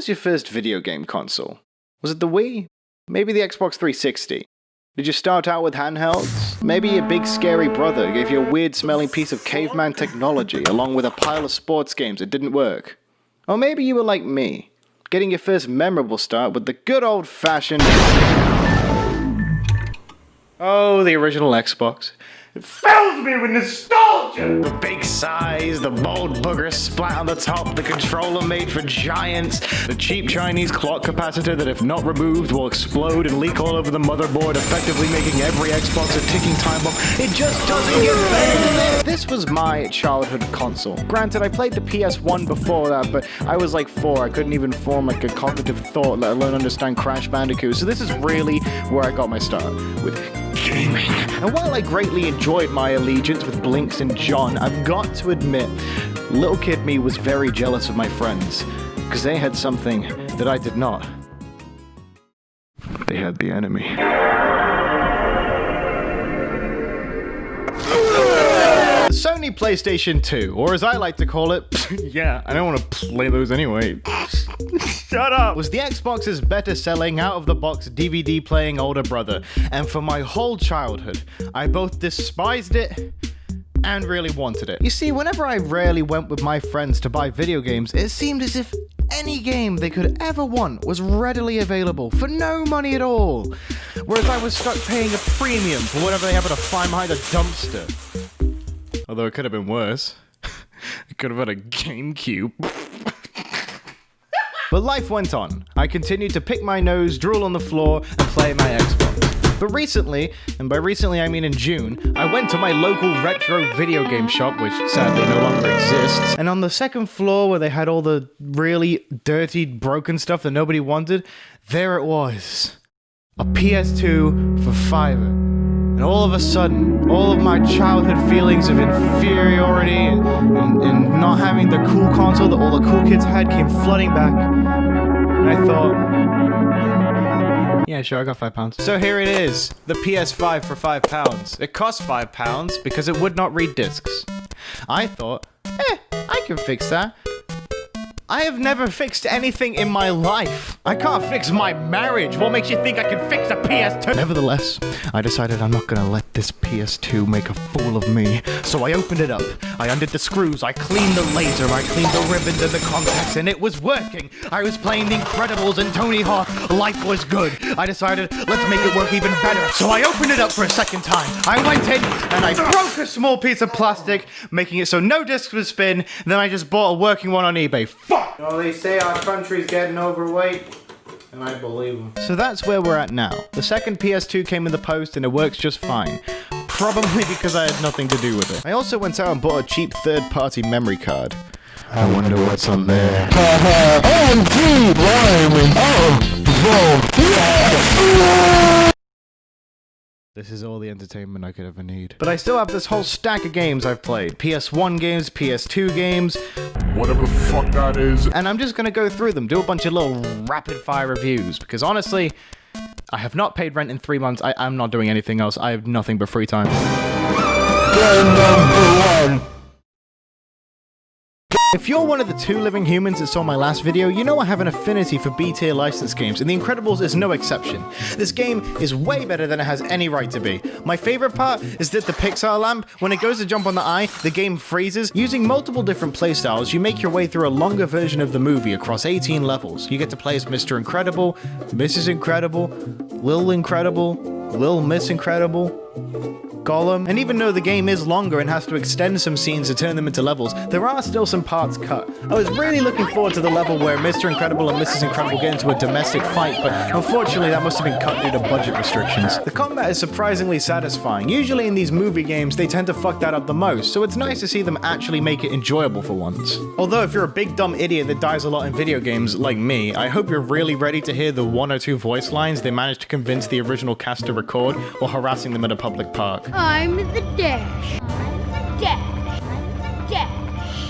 was your first video game console? Was it the Wii? Maybe the Xbox 360? Did you start out with handhelds? Maybe your big scary brother gave you a weird smelling piece of caveman technology along with a pile of sports games that didn't work. Or maybe you were like me, getting your first memorable start with the good old fashioned... Oh, the original Xbox. It fills me with nostalgia! The big size, the bold booger splat on the top, the controller made for giants, the cheap Chinese clock capacitor that if not removed will explode and leak all over the motherboard, effectively making every Xbox a ticking time bomb. It just doesn't get better than this! This was my childhood console. Granted, I played the PS1 before that, but I was like 4. I couldn't even form like a cognitive thought, let alone understand Crash Bandicoot. So this is really where I got my start, with gaming. And while I greatly enjoyed my allegiance with Blinks and John, I've got to admit, little kid me was very jealous of my friends, because they had something that I did not. They had the enemy. The Sony PlayStation 2, or as I like to call it, yeah, I don't want to play those anyway. Shut up! Was the Xbox's better-selling, out-of-the-box DVD-playing older brother, and for my whole childhood, I both despised it and really wanted it. You see, whenever I rarely went with my friends to buy video games, it seemed as if any game they could ever want was readily available for no money at all, whereas I was stuck paying a premium for whatever they happened to find behind a dumpster. Although it could have been worse. It could have had a GameCube. But life went on. I continued to pick my nose, drool on the floor, and play my Xbox. But recently, and by recently I mean in June, I went to my local retro video game shop, which sadly no longer exists, and on the second floor where they had all the really dirty, broken stuff that nobody wanted, there it was. A PS2 for $5. And all of a sudden, all of my childhood feelings of inferiority and not having the cool console that all the cool kids had came flooding back. And I thought, yeah, sure, I got £5. So here it is, the PS5 for £5. It cost £5 because it would not read discs. I thought, I can fix that. I have never fixed anything in my life. I can't fix my marriage. What makes you think I can fix a PS2? Nevertheless, I decided I'm not gonna let this PS2 make a fool of me. So I opened it up. I undid the screws. I cleaned the laser. I cleaned the ribbons and the contacts, and it was working. I was playing The Incredibles and Tony Hawk. Life was good. I decided, let's make it work even better. So I opened it up for a second time. I went in and I broke a small piece of plastic, making it so no discs would spin. Then I just bought a working one on eBay. Fuck! Oh, they say our country's getting overweight, and I believe them. So that's where we're at now. The second PS2 came in the post and it works just fine. Probably because I had nothing to do with it. I also went out and bought a cheap third-party memory card. I wonder what's on there. OMG, This is all the entertainment I could ever need. But I still have this whole stack of games I've played. PS1 games, PS2 games, whatever the fuck that is. And I'm just gonna go through them, do a bunch of little rapid-fire reviews, because honestly, I have not paid rent in 3 months. I'm not doing anything else. I have nothing but free time. Number 1. If you're one of the 2 living humans that saw my last video, you know I have an affinity for B-tier licensed games, and The Incredibles is no exception. This game is way better than it has any right to be. My favorite part is that the Pixar lamp, when it goes to jump on the eye, the game freezes. Using multiple different playstyles, you make your way through a longer version of the movie across 18 levels. You get to play as Mr. Incredible, Mrs. Incredible, Lil Incredible, Lil Miss Incredible, Gollum, and even though the game is longer and has to extend some scenes to turn them into levels, there are still some parts cut. I was really looking forward to the level where Mr. Incredible and Mrs. Incredible get into a domestic fight, but unfortunately that must have been cut due to budget restrictions. The combat is surprisingly satisfying. Usually in these movie games they tend to fuck that up the most, so it's nice to see them actually make it enjoyable for once. Although if you're a big dumb idiot that dies a lot in video games, like me, I hope you're really ready to hear the 1 or 2 voice lines they managed to convince the original cast to record while harassing them at a public park. I'm the Dash. I'm the Dash.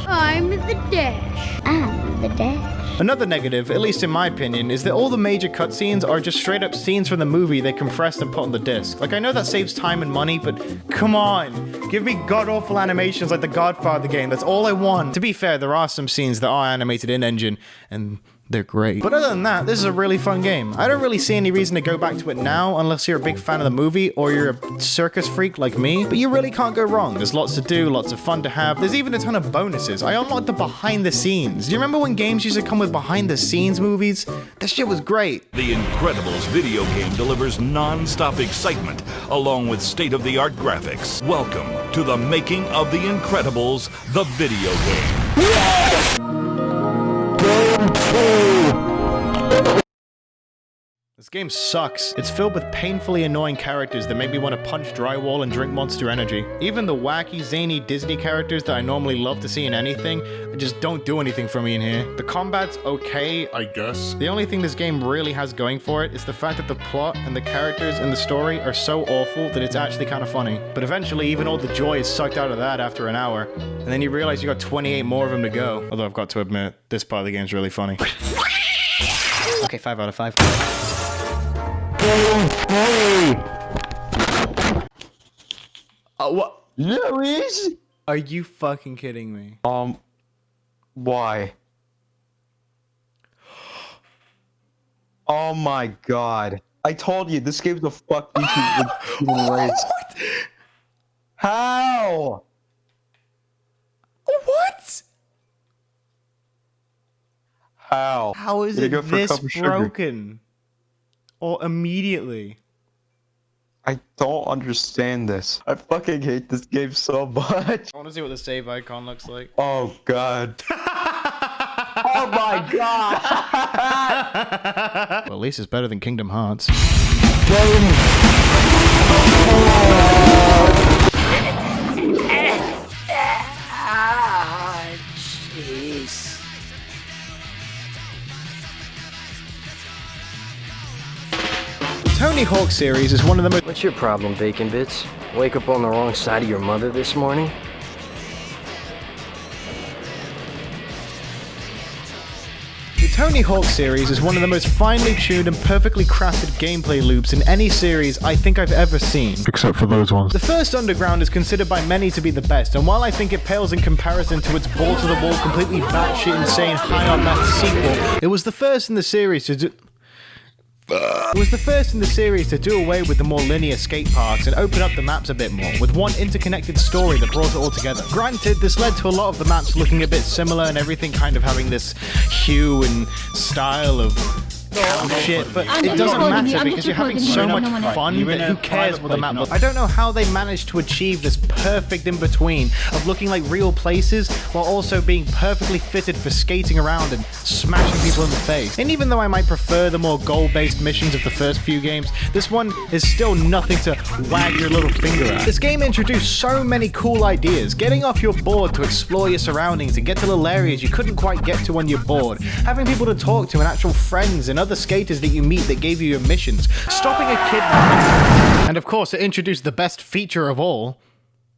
I'm the Dash. I'm the Dash. I'm the Dash. Another negative, at least in my opinion, is that all the major cutscenes are just straight up scenes from the movie they compressed and put on the disc. Like, I know that saves time and money, but come on! Give me god-awful animations like the Godfather game, that's all I want! To be fair, there are some scenes that are animated in-engine, and they're great. But other than that, this is a really fun game. I don't really see any reason to go back to it now unless you're a big fan of the movie or you're a circus freak like me, but you really can't go wrong. There's lots to do, lots of fun to have. There's even a ton of bonuses. I unlocked the behind the scenes. Do you remember when games used to come with behind the scenes movies? That shit was great. The Incredibles video game delivers non-stop excitement along with state-of-the-art graphics. Welcome to the making of The Incredibles, the video game. This game sucks. It's filled with painfully annoying characters that make me want to punch drywall and drink Monster Energy. Even the wacky, zany Disney characters that I normally love to see in anything just don't do anything for me in here. The combat's okay, I guess. The only thing this game really has going for it is the fact that the plot and the characters and the story are so awful that it's actually kind of funny. But eventually, even all the joy is sucked out of that after an hour. And then you realize you got 28 more of them to go. Although I've got to admit, this part of the game's really funny. Okay, 5 out of 5. What? Louis? Are you fucking kidding me? Why? Oh my god. I told you, this game's a fuck YouTube with human rights. How? What? How? How is it this broken? Or immediately? I don't understand this. I fucking hate this game so much. I want to see what the save icon looks like. Oh god. Oh my god. Well, at least it's better than Kingdom Hearts. Jeez. The Tony Hawk series is one of the most— What's your problem, Bacon Bits? Wake up on the wrong side of your mother this morning? The Tony Hawk series is one of the most finely tuned and perfectly crafted gameplay loops in any series I think I've ever seen. Except for those ones. The first Underground is considered by many to be the best, and while I think it pales in comparison to its ball-to-the-wall, completely batshit insane high-on-math sequel, it was the first in the series to do— away with the more linear skate parks and open up the maps a bit more, with one interconnected story that brought it all together. Granted, this led to a lot of the maps looking a bit similar and everything kind of having this hue and style of shit, but it doesn't matter because you're having so much fun that who cares what the map looks like. I don't know how they managed to achieve this perfect in-between of looking like real places while also being perfectly fitted for skating around and smashing people in the face. And even though I might prefer the more goal-based missions of the first few games, this one is still nothing to wag your little finger at. This game introduced so many cool ideas, getting off your board to explore your surroundings and get to little areas you couldn't quite get to on your board, having people to talk to and actual friends and other skaters that you meet that gave you your missions, stopping a kidnapping, and of course it introduced the best feature of all,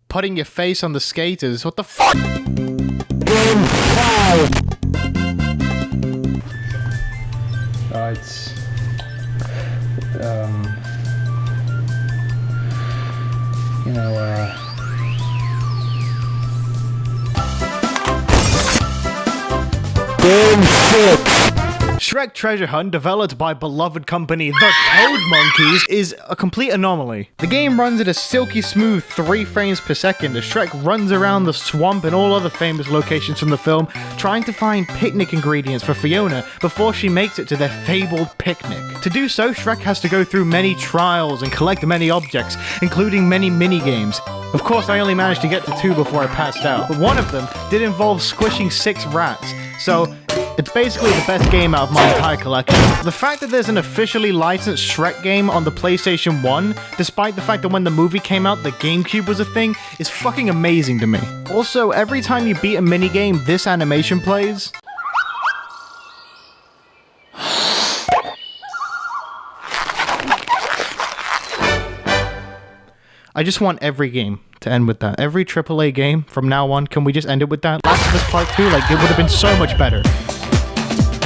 putting your face on the skaters. What the fuck? It's Shrek Treasure Hunt, developed by beloved company The Toad Monkeys, is a complete anomaly. The game runs at a silky smooth 3 frames per second as Shrek runs around the swamp and all other famous locations from the film, trying to find picnic ingredients for Fiona before she makes it to their fabled picnic. To do so, Shrek has to go through many trials and collect many objects, including many mini-games. Of course, I only managed to get to 2 before I passed out, but one of them did involve squishing 6 rats, so it's basically the best game out of my entire collection. The fact that there's an officially licensed Shrek game on the PlayStation 1, despite the fact that when the movie came out, the GameCube was a thing, is fucking amazing to me. Also, every time you beat a minigame, this animation plays. I just want every game to end with that. Every AAA game from now on, can we just end it with that? Last of Us Part 2, like, it would have been so much better.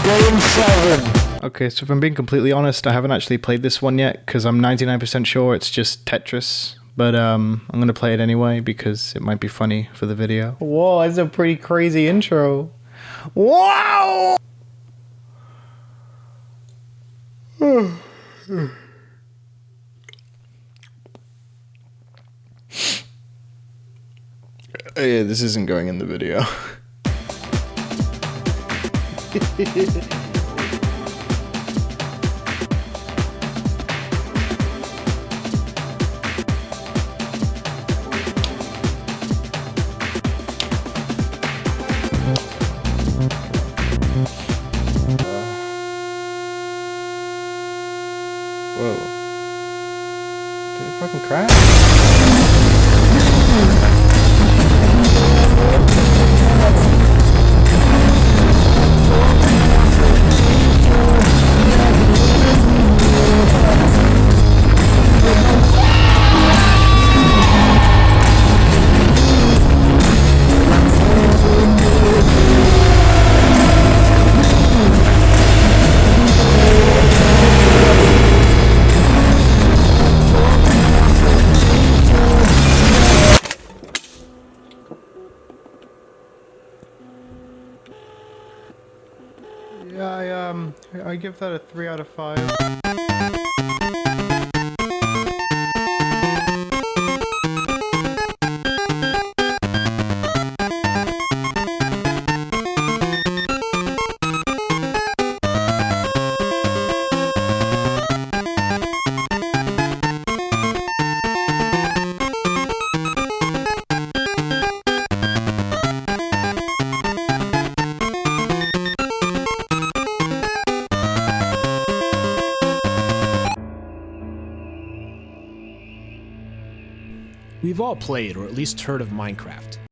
Game 7. Okay, so if I'm being completely honest, I haven't actually played this one yet, because I'm 99% sure it's just Tetris. But I'm going to play it anyway, because it might be funny for the video. Whoa, that's a pretty crazy intro. Wow! Yeah, this isn't going in the video. Whoa. Did it fucking crash? Yeah, I give that a 3 out of 5. We've all played or at least heard of Minecraft.